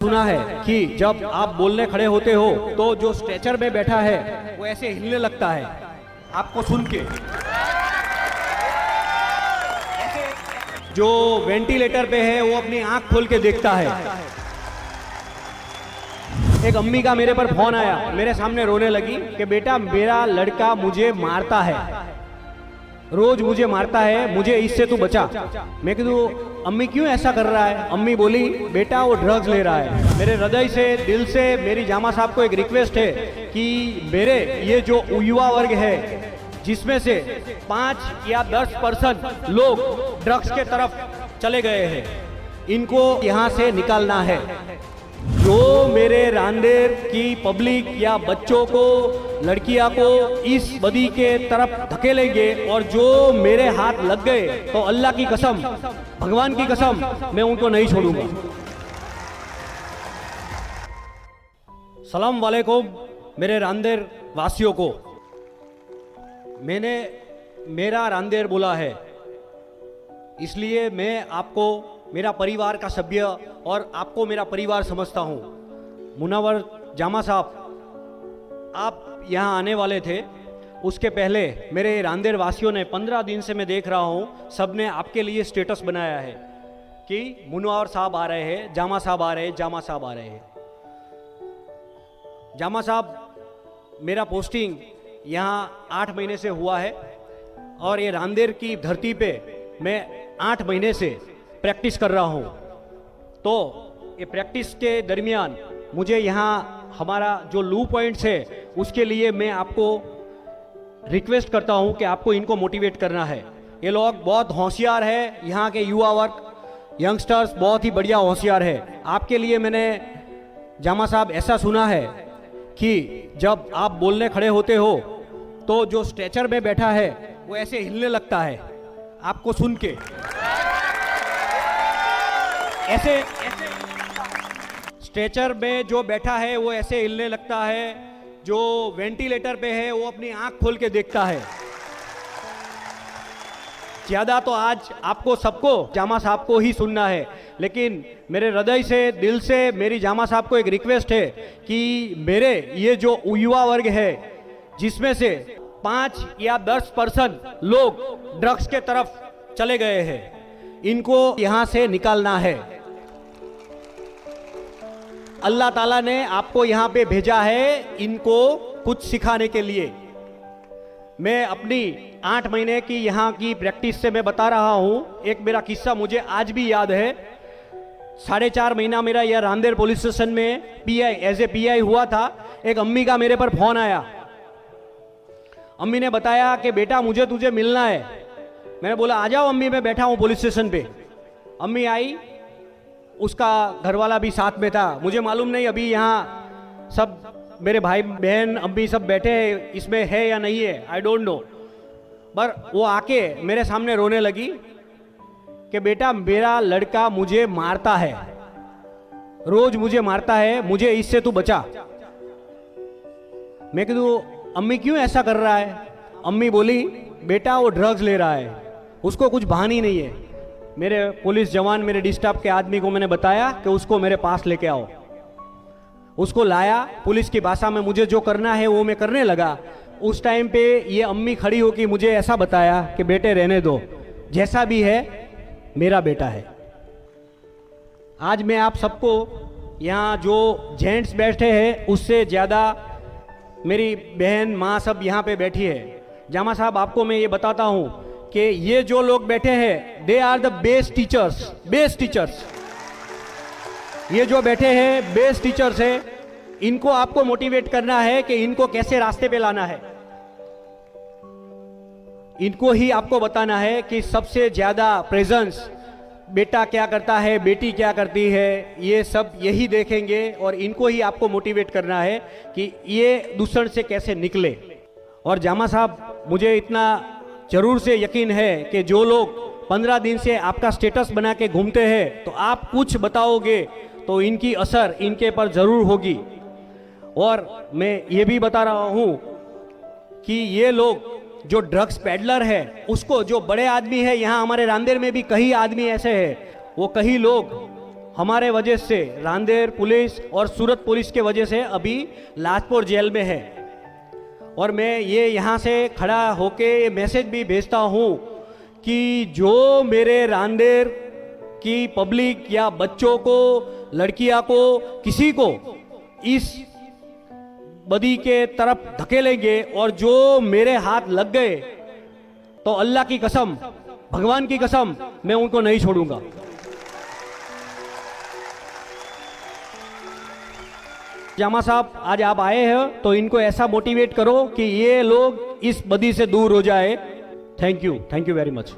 सुना है कि जब आप बोलने खड़े होते हो तो जो स्ट्रेचर में बैठा है वो ऐसे हिलने लगता है आपको सुन के। जो वेंटिलेटर पे है वो अपनी आंख खोल के देखता है। एक अम्मी का मेरे पर फोन आया, मेरे सामने रोने लगी कि बेटा मेरा लड़का मुझे मारता है, रोज मुझे मारता है, मुझे इससे तू बचा। मैं कहूँ अम्मी क्यों ऐसा कर रहा है? अम्मी बोली बेटा वो ड्रग्स ले रहा है। मेरे हृदय से दिल से मेरी जामा साहब को एक रिक्वेस्ट है कि मेरे ये जो युवा वर्ग है जिसमें से 5 या 10% लोग ड्रग्स के तरफ चले गए हैं, इनको यहाँ से निकालना है। जो मेरे रांदेर की पब्लिक या बच्चों को, लड़कियां को इस बदी के तरफ धकेलेंगे और जो मेरे हाथ लग गए तो अल्लाह की कसम, भगवान की कसम, मैं उनको नहीं छोड़ूंगा। सलाम वालेकुम मेरे रांदेर वासियों को। मैंने मेरा रांदेर बोला है, इसलिए मैं आपको मेरा परिवार का सभ्य और आपको मेरा परिवार समझता हूँ। मुनव्वर जामा साहब आप यहाँ आने वाले थे, उसके पहले मेरे रांदेर वासियों ने 15 दिन से मैं देख रहा हूँ, सब ने आपके लिए स्टेटस बनाया है कि मुनव्वर साहब आ रहे हैं, जामा साहब आ रहे हैं, जामा साहब आ रहे हैं। जामा साहब मेरा पोस्टिंग यहाँ 8 महीने से हुआ है और ये रांदेर की धरती पे मैं 8 महीने से प्रैक्टिस कर रहा हूँ। तो ये प्रैक्टिस के दरमियान मुझे यहाँ हमारा जो लू पॉइंट्स है उसके लिए मैं आपको रिक्वेस्ट करता हूँ कि आपको इनको मोटिवेट करना है। ये लोग बहुत होशियार है, यहाँ के युवा वर्ग, यंगस्टर्स बहुत ही बढ़िया होशियार है। आपके लिए मैंने जामा साहब ऐसा सुना है कि जब आप बोलने खड़े होते हो तो जो स्ट्रेचर में बैठा है वो ऐसे हिलने लगता है आपको सुन के। ऐसे स्ट्रेचर में जो बैठा है वो ऐसे हिलने लगता है, जो वेंटिलेटर पे है वो अपनी आंख खोल के देखता है। ज्यादा तो आज आपको सबको जामा साहब को ही सुनना है, लेकिन मेरे हृदय से दिल से मेरी जामा साहब को एक रिक्वेस्ट है कि मेरे ये जो युवा वर्ग है जिसमें से 5 या 10% लोग ड्रग्स के तरफ चले गए हैं, इनको यहाँ से निकालना है। अल्लाह ताला ने आपको यहाँ पे भेजा है इनको कुछ सिखाने के लिए। मैं अपनी 8 महीने की यहाँ की प्रैक्टिस से मैं बता रहा हूँ। एक मेरा किस्सा मुझे आज भी याद है। 4.5 महीना मेरा यह रांदेर पुलिस स्टेशन में पीआई, एज ए पीआई हुआ था। एक अम्मी का मेरे पर फोन आया। अम्मी ने बताया कि बेटा मुझे तुझे मिलना है। मैंने बोला आ जाओ अम्मी, मैं बैठा हूँ पुलिस स्टेशन पे। अम्मी आई, उसका घरवाला भी साथ में था। मुझे मालूम नहीं अभी यहाँ सब मेरे भाई बहन अम्मी सब बैठे इसमें है या नहीं है, आई डोंट नो। पर वो आके मेरे सामने रोने लगी कि बेटा मेरा लड़का मुझे मारता है, रोज मुझे मारता है, मुझे इससे तू बचा। मैं कहूँ अम्मी क्यों ऐसा कर रहा है? अम्मी बोली बेटा वो ड्रग्स ले रहा है, उसको कुछ भान ही नहीं है। मेरे पुलिस जवान, मेरे डिस्टर्ब के आदमी को मैंने बताया कि उसको मेरे पास लेके आओ। उसको लाया, पुलिस की भाषा में मुझे जो करना है वो मैं करने लगा। उस टाइम पे ये अम्मी खड़ी होकर मुझे ऐसा बताया कि बेटे रहने दो, जैसा भी है मेरा बेटा है। आज मैं आप सबको यहाँ जो जेंट्स बैठे हैं उससे ज़्यादा मेरी बहन माँ सब यहाँ पे बैठी है। जामा साहब आपको मैं ये बताता हूँ कि ये जो लोग बैठे हैं they are the best teachers, best teachers. ये जो बैठे हैं बेस्ट टीचर्स है। इनको आपको मोटिवेट करना है कि इनको कैसे रास्ते पे लाना है। इनको ही आपको बताना है कि सबसे ज्यादा प्रेजेंस बेटा क्या करता है, बेटी क्या करती है, ये सब यही देखेंगे और इनको ही आपको मोटिवेट करना है कि ये दूसरे से कैसे निकले। और जामा साहब मुझे इतना जरूर से यकीन है कि जो लोग 15 दिन से आपका स्टेटस बना के घूमते हैं तो आप कुछ बताओगे तो इनकी असर इनके पर जरूर होगी। और मैं ये भी बता रहा हूँ कि ये लोग जो ड्रग्स पेडलर है उसको, जो बड़े आदमी है यहाँ हमारे रांदेर में भी कई आदमी ऐसे हैं, वो कई लोग हमारे वजह से रांदेर पुलिस और सूरत पुलिस के वजह से अभी लाजपुर जेल में है। और मैं ये यहाँ से खड़ा होके ये मैसेज भी भेजता हूँ कि जो मेरे रांदेर की पब्लिक या बच्चों को, लड़कियां को, किसी को इस बदी के तरफ धकेलेंगे और जो मेरे हाथ लग गए तो अल्लाह की कसम, भगवान की कसम, मैं उनको नहीं छोड़ूंगा। जामा साहब, आज आप आए हैं तो इनको ऐसा मोटिवेट करो कि ये लोग इस बदी से दूर हो जाए। Thank you very much.